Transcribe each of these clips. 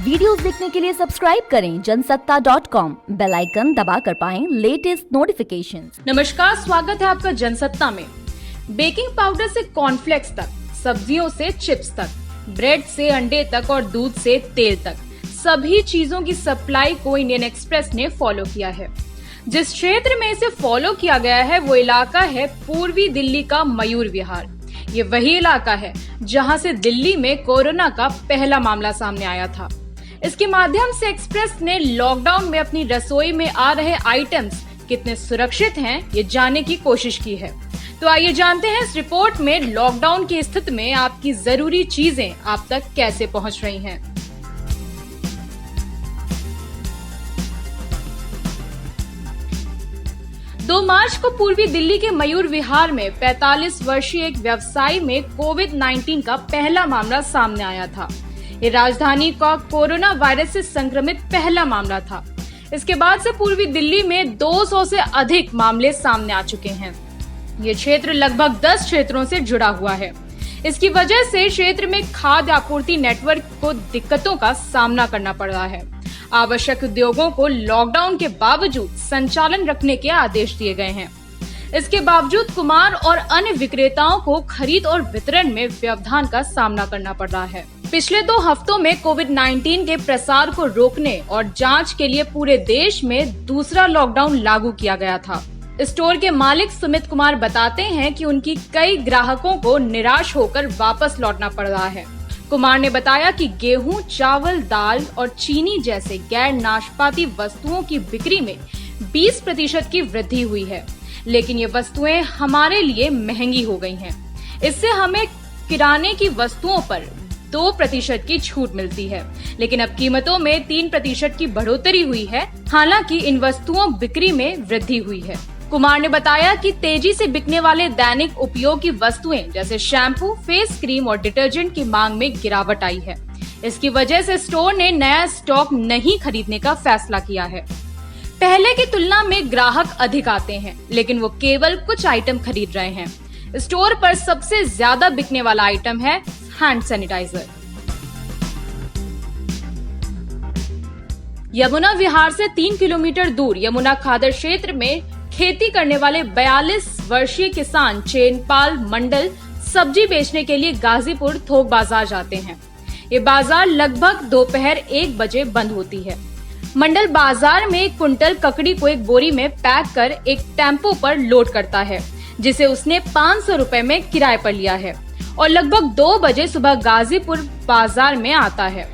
Videos देखने के लिए सब्सक्राइब करें जनसत्ता.com, बेल आइकन दबाकर पाएं लेटेस्ट नोटिफिकेशंस। नमस्कार, स्वागत है आपका जनसत्ता में। बेकिंग पाउडर से कॉर्नफ्लेक्स तक, सब्जियों से चिप्स तक, ब्रेड से अंडे तक और दूध से तेल तक, सभी चीजों की सप्लाई को इंडियन एक्सप्रेस ने फॉलो किया है। जिस क्षेत्र में इसे फॉलो किया गया है वो इलाका है पूर्वी दिल्ली का मयूर विहार। ये वही इलाका है जहां से दिल्ली में कोरोना का पहला मामला सामने आया था। इसके माध्यम से एक्सप्रेस ने लॉकडाउन में अपनी रसोई में आ रहे आइटम्स कितने सुरक्षित हैं ये जानने की कोशिश की है। तो आइए जानते हैं इस रिपोर्ट में लॉकडाउन की स्थिति में आपकी जरूरी चीजें आप तक कैसे पहुंच रही हैं। दो मार्च को पूर्वी दिल्ली के मयूर विहार में 45 वर्षीय एक व्यवसायी में कोविड-19 का पहला मामला सामने आया था। ये राजधानी का कोरोना वायरस से संक्रमित पहला मामला था। इसके बाद से पूर्वी दिल्ली में 200 से अधिक मामले सामने आ चुके हैं। ये क्षेत्र लगभग 10 क्षेत्रों से जुड़ा हुआ है। इसकी वजह से क्षेत्र में खाद्य आपूर्ति नेटवर्क को दिक्कतों का सामना करना पड़ रहा है। आवश्यक उद्योगों को लॉकडाउन के बावजूद संचालन रखने के आदेश दिए गए हैं। इसके बावजूद कुमार और अन्य विक्रेताओं को खरीद और वितरण में व्यवधान का सामना करना पड़ रहा है। पिछले 2 हफ्तों में कोविड-19 के प्रसार को रोकने और जांच के लिए पूरे देश में दूसरा लॉकडाउन लागू किया गया था। स्टोर के मालिक सुमित कुमार बताते हैं कि उनकी कई ग्राहकों को निराश होकर वापस लौटना पड़ रहा है। कुमार ने बताया कि गेहूं, चावल, दाल और चीनी जैसे गैर नाशपाती वस्तुओं की बिक्री में 20% की वृद्धि हुई है, लेकिन ये वस्तुएं हमारे लिए महंगी हो गई हैं। इससे हमें किराने की वस्तुओं पर 2% की छूट मिलती है, लेकिन अब कीमतों में 3% की बढ़ोतरी हुई है। हालांकि इन वस्तुओं बिक्री में वृद्धि हुई है। कुमार ने बताया कि तेजी से बिकने वाले दैनिक उपयोग की वस्तुएं जैसे शैम्पू, फेस क्रीम और डिटर्जेंट की मांग में गिरावट आई है। इसकी वजह से स्टोर ने नया स्टॉक नहीं खरीदने का फैसला किया है। पहले की तुलना में ग्राहक अधिक आते हैं, लेकिन वो केवल कुछ आइटम खरीद रहे हैं। स्टोर पर सबसे ज्यादा बिकने वाला आइटम है हैंड सैनिटाइजर। यमुना विहार से 3 किलोमीटर दूर यमुना खादर क्षेत्र में खेती करने वाले 42 वर्षीय किसान चेनपाल मंडल सब्जी बेचने के लिए गाजीपुर थोक बाजार जाते हैं। ये बाजार लगभग दोपहर 1 बजे बंद होती है। मंडल बाजार में 1 कुंटल ककड़ी को एक बोरी में पैक कर एक टेम्पो पर लोड करता है, जिसे उसने 500 रुपए में किराए पर लिया है और लगभग 2 बजे सुबह गाजीपुर बाजार में आता है।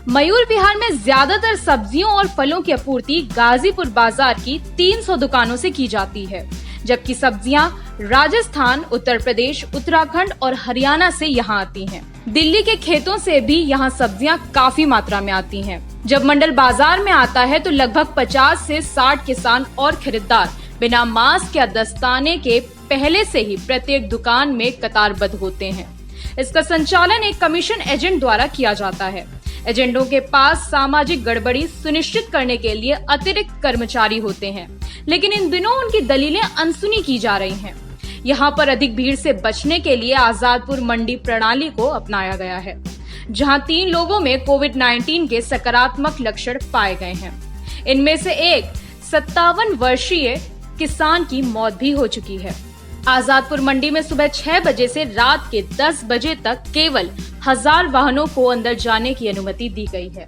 मयूर विहार में ज्यादातर सब्जियों और फलों की आपूर्ति गाजीपुर बाजार की 300 दुकानों से की जाती है, जबकि सब्जियां राजस्थान, उत्तर प्रदेश, उत्तराखंड और हरियाणा से यहां आती हैं। दिल्ली के खेतों से भी यहां सब्जियां काफी मात्रा में आती हैं। जब मंडल बाजार में आता है तो लगभग 50 से 60 किसान और खरीदार बिना मास्क या दस्ताने के पहले से ही प्रत्येक दुकान में कतारबद्ध होते हैं। इसका संचालन एक कमीशन एजेंट द्वारा किया जाता है। एजेंटों के पास सामाजिक गड़बड़ी सुनिश्चित करने के लिए अतिरिक्त कर्मचारी होते हैं, लेकिन इन दिनों उनकी दलीलें अनसुनी की जा रही हैं। यहाँ पर अधिक भीड़ से बचने के लिए आजादपुर मंडी प्रणाली को अपनाया गया है, जहाँ 3 लोगों में कोविड-19 के सकारात्मक लक्षण पाए गए हैं। इनमें से एक 57 वर्षीय किसान की मौत भी हो चुकी है। आजादपुर मंडी में सुबह 6 बजे से रात के 10 बजे तक केवल 1000 वाहनों को अंदर जाने की अनुमति दी गई है।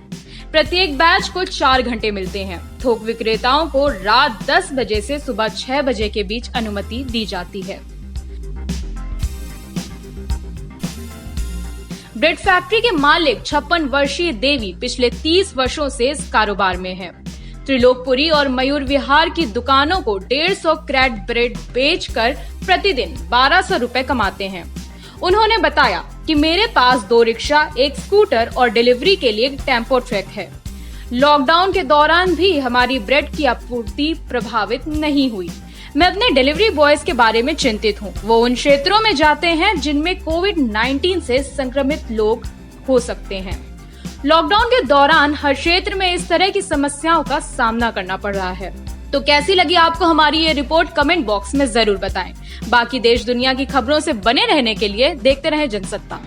प्रत्येक बैच को 4 घंटे मिलते हैं। थोक विक्रेताओं को रात 10 बजे से सुबह 6 बजे के बीच अनुमति दी जाती है। ब्रेड फैक्ट्री के मालिक 56 वर्षीय देवी पिछले 30 वर्षों से इस कारोबार में है। त्रिलोकपुरी और मयूर विहार की दुकानों को 150 क्रेट ब्रेड बेचकर प्रतिदिन 1200 रुपए कमाते हैं। उन्होंने बताया कि मेरे पास 2 रिक्शा, 1 स्कूटर और डिलीवरी के लिए एक टेम्पो ट्रक है। लॉकडाउन के दौरान भी हमारी ब्रेड की आपूर्ति प्रभावित नहीं हुई। मैं अपने डिलीवरी बॉयज के बारे में चिंतित हूँ। वो उन क्षेत्रों में जाते हैं जिनमें कोविड-19 से संक्रमित लोग हो सकते हैं। लॉकडाउन के दौरान हर क्षेत्र में इस तरह की समस्याओं का सामना करना पड़ रहा है। तो कैसी लगी आपको हमारी ये रिपोर्ट, कमेंट बॉक्स में जरूर बताएं। बाकी देश दुनिया की खबरों से बने रहने के लिए देखते रहें जनसत्ता।